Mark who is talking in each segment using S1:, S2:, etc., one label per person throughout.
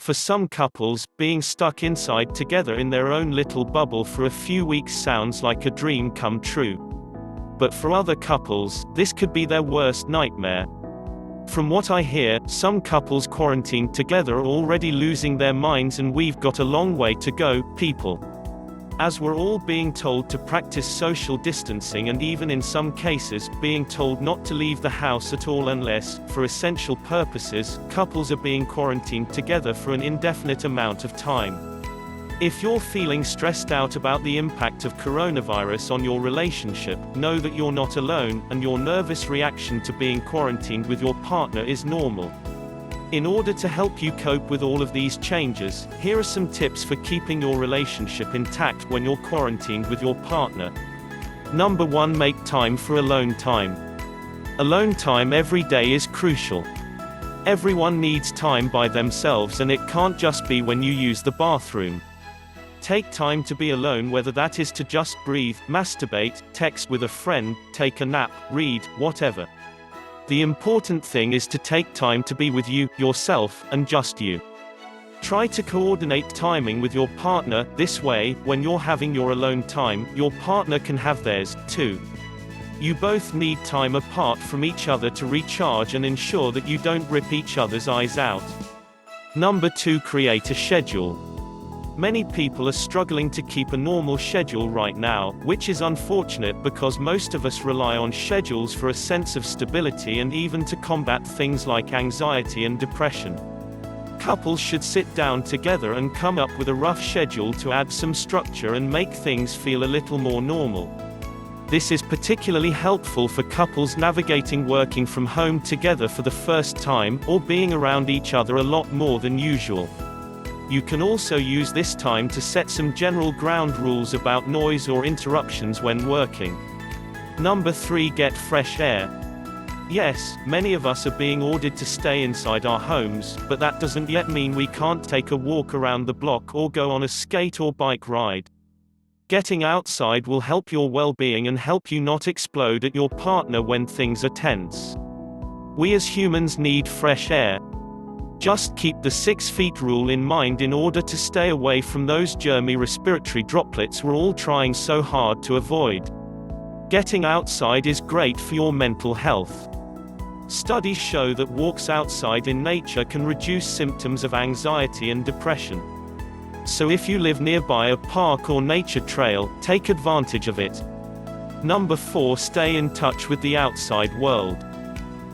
S1: For some couples, being stuck inside together in their own little bubble for a few weeks sounds like a dream come true. But for other couples, this could be their worst nightmare. From what I hear, some couples quarantined together are already losing their minds, and we've got a long way to go, people. As we're all being told to practice social distancing and even in some cases, being told not to leave the house at all unless, for essential purposes, couples are being quarantined together for an indefinite amount of time. If you're feeling stressed out about the impact of coronavirus on your relationship, know that you're not alone, and your nervous reaction to being quarantined with your partner is normal. In order to help you cope with all of these changes, here are some tips for keeping your relationship intact when you're quarantined with your partner. Number 1. Make time for alone time. Alone time every day is crucial. Everyone needs time by themselves, and it can't just be when you use the bathroom. Take time to be alone, whether that is to just breathe, masturbate, text with a friend, take a nap, read, whatever. The important thing is to take time to be with you, yourself, and just you. Try to coordinate timing with your partner, this way, when you're having your alone time, your partner can have theirs, too. You both need time apart from each other to recharge and ensure that you don't rip each other's eyes out. Number 2. Create a schedule. Many people are struggling to keep a normal schedule right now, which is unfortunate because most of us rely on schedules for a sense of stability and even to combat things like anxiety and depression. Couples should sit down together and come up with a rough schedule to add some structure and make things feel a little more normal. This is particularly helpful for couples navigating working from home together for the first time, or being around each other a lot more than usual. You can also use this time to set some general ground rules about noise or interruptions when working. Number 3. Get fresh air. Yes, many of us are being ordered to stay inside our homes, but that doesn't yet mean we can't take a walk around the block or go on a skate or bike ride. Getting outside will help your well-being and help you not explode at your partner when things are tense. We as humans need fresh air. Just keep the 6 feet rule in mind in order to stay away from those germy respiratory droplets we're all trying so hard to avoid. Getting outside is great for your mental health. Studies show that walks outside in nature can reduce symptoms of anxiety and depression. So if you live nearby a park or nature trail, take advantage of it. Number 4. Stay in touch with the outside world.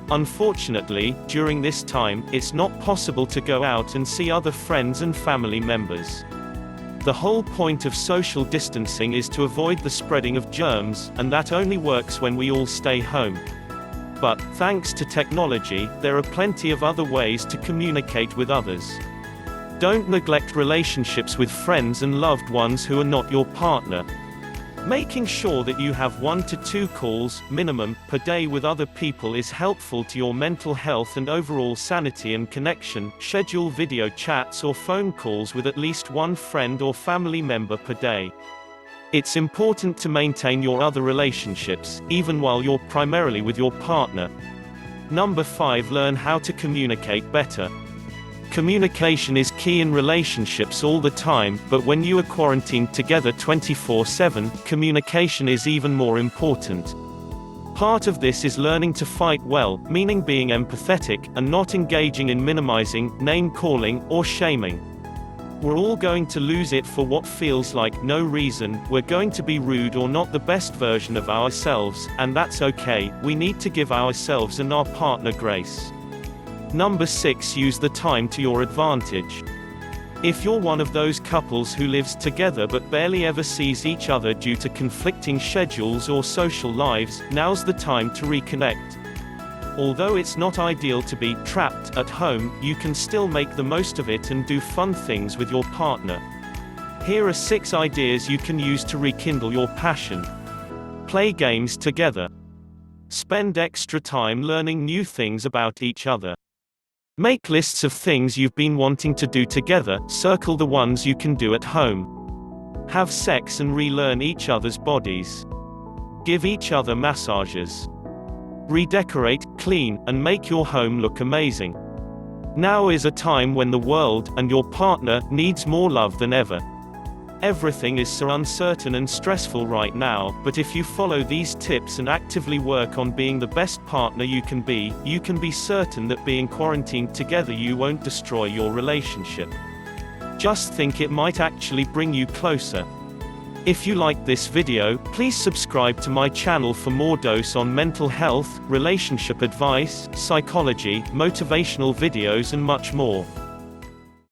S1: Unfortunately, during this time, it's not possible to go out and see other friends and family members. The whole point of social distancing is to avoid the spreading of germs, and that only works when we all stay home. But, thanks to technology, there are plenty of other ways to communicate with others. Don't neglect relationships with friends and loved ones who are not your partner. Making sure that you have 1 to 2 calls, minimum, per day with other people is helpful to your mental health and overall sanity and connection. Schedule video chats or phone calls with at least 1 friend or family member per day. It's important to maintain your other relationships, even while you're primarily with your partner. Number 5. Learn how to communicate better. Communication is key in relationships all the time, but when you are quarantined together 24/7, communication is even more important. Part of this is learning to fight well, meaning being empathetic, and not engaging in minimizing, name-calling, or shaming. We're all going to lose it for what feels like no reason. We're going to be rude or not the best version of ourselves, and that's okay. We need to give ourselves and our partner grace. Number 6. Use the time to your advantage. If you're one of those couples who lives together but barely ever sees each other due to conflicting schedules or social lives, now's the time to reconnect. Although it's not ideal to be trapped at home, you can still make the most of it and do fun things with your partner. Here are 6 ideas you can use to rekindle your passion. Play games together. Spend extra time learning new things about each other. Make lists of things you've been wanting to do together, circle the ones you can do at home. Have sex and relearn each other's bodies. Give each other massages. Redecorate, clean, and make your home look amazing. Now is a time when the world, and your partner, needs more love than ever. Everything is so uncertain and stressful right now, but if you follow these tips and actively work on being the best partner you can be certain that being quarantined together you won't destroy your relationship. Just think, it might actually bring you closer. If you like this video, please subscribe to my channel for more dose on mental health, relationship advice, psychology, motivational videos and much more.